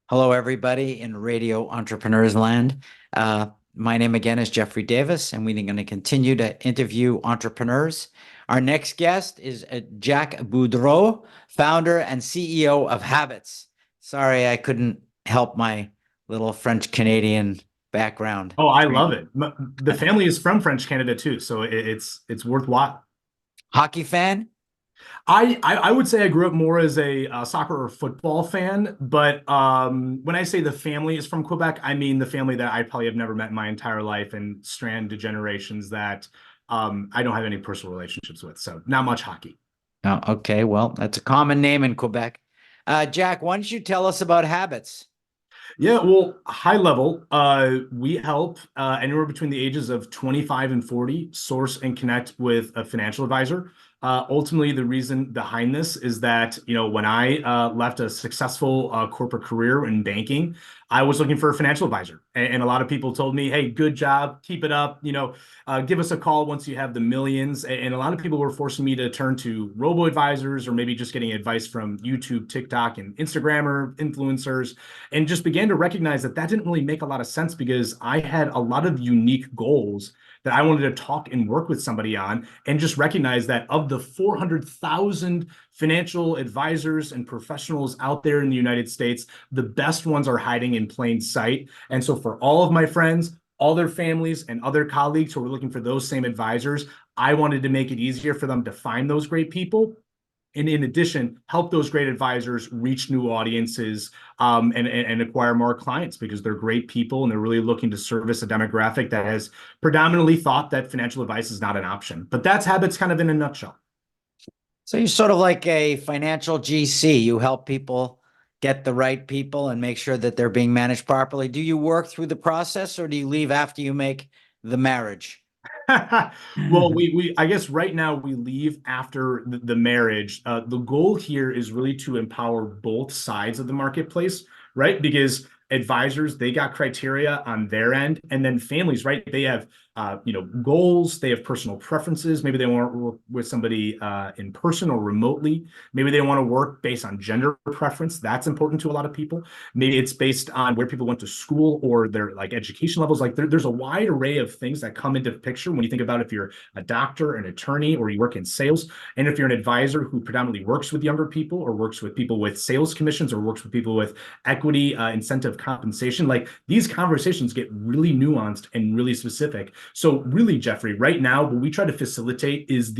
Hello, everybody in Radio Entrepreneurs Land. My name again is Jeffrey Davis, and we're going to continue to interview entrepreneurs. Our next guest is Jack Boudreau, founder and CEO of Habits. Sorry, I couldn't help my little French Canadian background. Oh, I love it. The family is from French Canada too, so it's worthwhile. Hockey fan? I would say I grew up more as a soccer or football fan, but when I say the family is from Quebec, I mean the family that I probably have never met in my entire life and strand to generations that I don't have any personal relationships with. So not much hockey. Oh, okay, well, that's a common name in Quebec. Jack, why don't you tell us about Habits? Yeah, well, high level, we help anywhere between the ages of 25 and 40 source and connect with a financial advisor. Ultimately, the reason behind this is that, when I left a successful corporate career in banking, I was looking for a financial advisor. And a lot of people told me, hey, good job, keep it up, give us a call once you have the millions. And a lot of people were forcing me to turn to robo advisors or maybe just getting advice from YouTube, TikTok, and Instagrammer influencers, and just began to recognize that that didn't really make a lot of sense because I had a lot of unique goals that I wanted to talk and work with somebody on, and just recognize that of the 400,000 financial advisors and professionals out there in the United States, the best ones are hiding in plain sight. And so for all of my friends, all their families and other colleagues who are looking for those same advisors, I wanted to make it easier for them to find those great people, and in addition, help those great advisors reach new audiences, and acquire more clients because they're great people and they're really looking to service a demographic that has predominantly thought that financial advice is not an option. But that's Habits kind of in a nutshell. So you're sort of like a financial GC. You help people get the right people and make sure that they're being managed properly. Do you work through the process or do you leave after you make the marriage? Well, we I guess right now we leave after the marriage. The goal here is really to empower both sides of the marketplace, right? Because advisors, they got criteria on their end, and then families, right? They have goals, they have personal preferences. Maybe they want to work with somebody in person or remotely. Maybe they want to work based on gender preference. That's important to a lot of people. Maybe it's based on where people went to school or their like education levels. Like there's a wide array of things that come into the picture when you think about if you're a doctor, an attorney, or you work in sales. And if you're an advisor who predominantly works with younger people or works with people with sales commissions or works with people with equity incentive compensation, like these conversations get really nuanced and really specific. So really, Jeffrey, right now, what we try to facilitate is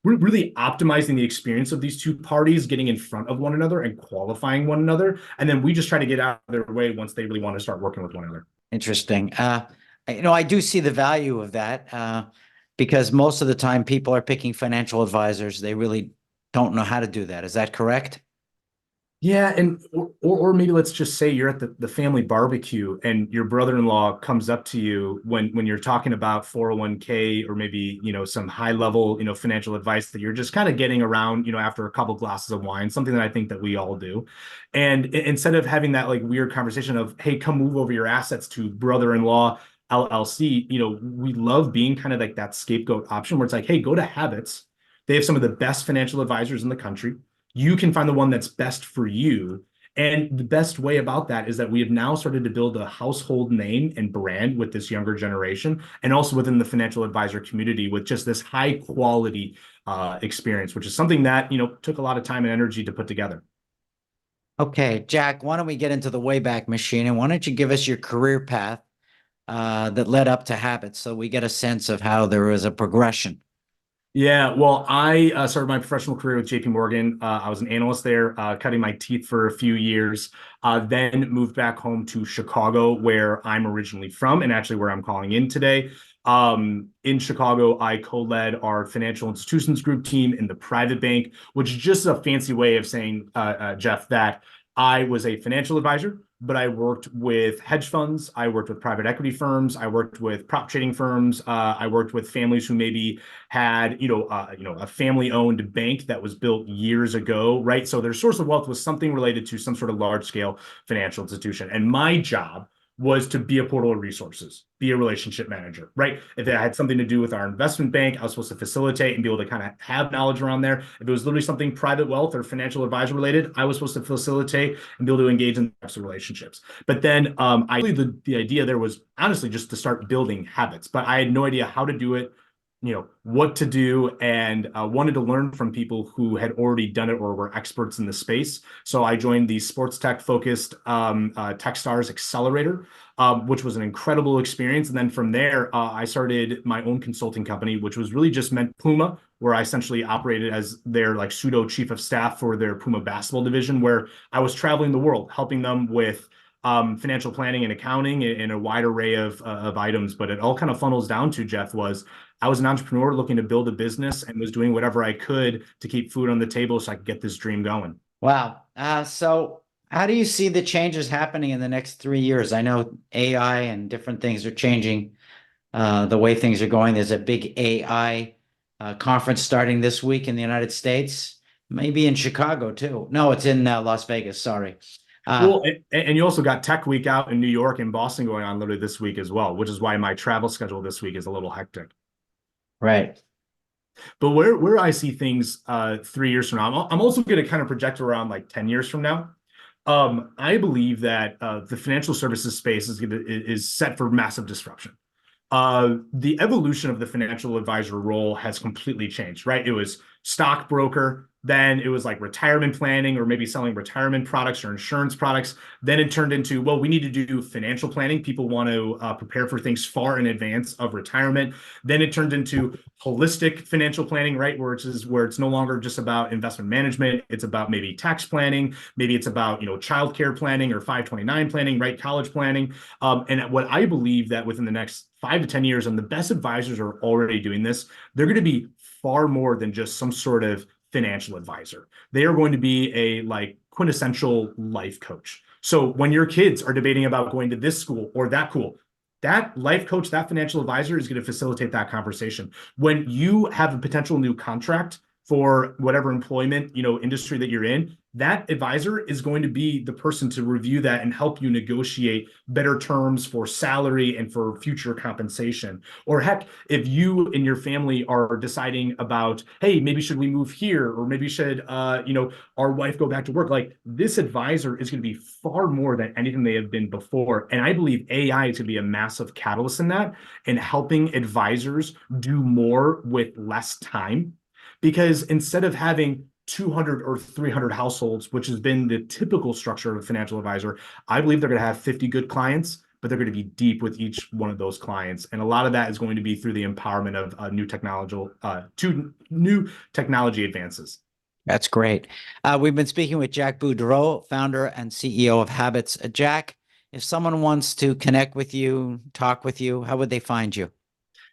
we're really optimizing the experience of these two parties, getting in front of one another and qualifying one another. And then we just try to get out of their way once they really want to start working with one another. Interesting. I do see the value of that because most of the time people are picking financial advisors. They really don't know how to do that. Is that correct? Yeah, and or maybe let's just say you're at the family barbecue and your brother-in-law comes up to you when you're talking about 401k or maybe, some high level, financial advice that you're just kind of getting around, after a couple glasses of wine, something that I think that we all do. And instead of having that like weird conversation of, hey, come move over your assets to brother-in-law LLC, we love being kind of like that scapegoat option where it's like, hey, go to Habits. They have some of the best financial advisors in the country. You can find the one that's best for you. And the best way about that is that we have now started to build a household name and brand with this younger generation and also within the financial advisor community with just this high quality experience, which is something that, took a lot of time and energy to put together. Okay, Jack, why don't we get into the Wayback Machine and why don't you give us your career path that led up to Habits so we get a sense of how there was a progression? Yeah, well, I started my professional career with JP Morgan. I was an analyst there, cutting my teeth for a few years, then moved back home to Chicago, where I'm originally from and actually where I'm calling in today. In Chicago, I co-led our financial institutions group team in the private bank, which is just a fancy way of saying, Jeff, that I was a financial advisor, but I worked with hedge funds. I worked with private equity firms. I worked with prop trading firms. I worked with families who maybe had, a family-owned bank that was built years ago, right? So their source of wealth was something related to some sort of large-scale financial institution. And my job was to be a portal of resources, be a relationship manager, right? If it had something to do with our investment bank, I was supposed to facilitate and be able to kind of have knowledge around there. If it was literally something private wealth or financial advisor related, I was supposed to facilitate and be able to engage in types of relationships. But then the idea there was honestly just to start building habits, but I had no idea how to do it, what to do, and wanted to learn from people who had already done it or were experts in the space. So I joined the sports tech focused Techstars Accelerator, which was an incredible experience. And then from there, I started my own consulting company, which was really just meant Puma, where I essentially operated as their like pseudo chief of staff for their Puma basketball division, where I was traveling the world, helping them with financial planning and accounting in a wide array of items. But it all kind of funnels down to, Jeff, was I was an entrepreneur looking to build a business and was doing whatever I could to keep food on the table so I could get this dream going. Wow. So how do you see the changes happening in the next 3 years? I know AI and different things are changing the way things are going. There's a big AI conference starting this week in the United States, maybe in Chicago too. No, it's in Las Vegas. Sorry. Well, and you also got Tech Week out in New York and Boston going on literally this week as well, which is why my travel schedule this week is a little hectic. Right. But where I see things 3 years from now, I'm also going to kind of project around like 10 years from now. I believe that the financial services space is set for massive disruption. The evolution of the financial advisor role has completely changed, right? It was stockbroker, then it was like retirement planning or maybe selling retirement products or insurance products. Then it turned into, well, we need to do financial planning. People want to prepare for things far in advance of retirement. Then it turned into holistic financial planning, right? Where it's no longer just about investment management. It's about maybe tax planning. Maybe it's about, childcare planning or 529 planning, right? College planning. And what I believe that within the next 5 to 10 years, and the best advisors are already doing this, they're going to be far more than just some sort of financial advisor. They are going to be a like quintessential life coach. So when your kids are debating about going to this school or that school, that life coach, that financial advisor is going to facilitate that conversation. When you have a potential new contract for whatever employment, industry that you're in, that advisor is going to be the person to review that and help you negotiate better terms for salary and for future compensation. Or heck, if you and your family are deciding about, hey, maybe should we move here? Or maybe should, our wife go back to work? Like this advisor is going to be far more than anything they have been before. And I believe AI is going to be a massive catalyst in that and helping advisors do more with less time. Because instead of having 200 or 300 households, which has been the typical structure of a financial advisor, I believe they're going to have 50 good clients, but they're going to be deep with each one of those clients. And a lot of that is going to be through the empowerment of new technology advances. That's great. We've been speaking with Jack Boudreau, founder and CEO of Habits. Jack, if someone wants to connect with you, talk with you, how would they find you?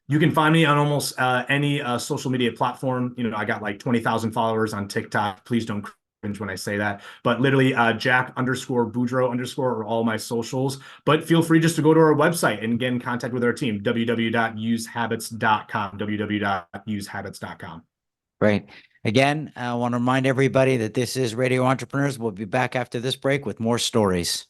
You can find me on almost any social media platform. I got like 20,000 followers on TikTok. Please don't cringe when I say that. But literally Jack_Boudreau_ are all my socials. But feel free just to go to our website and get in contact with our team, www.usehabits.com, www.usehabits.com. Great. Again, I want to remind everybody that this is Radio Entrepreneurs. We'll be back after this break with more stories.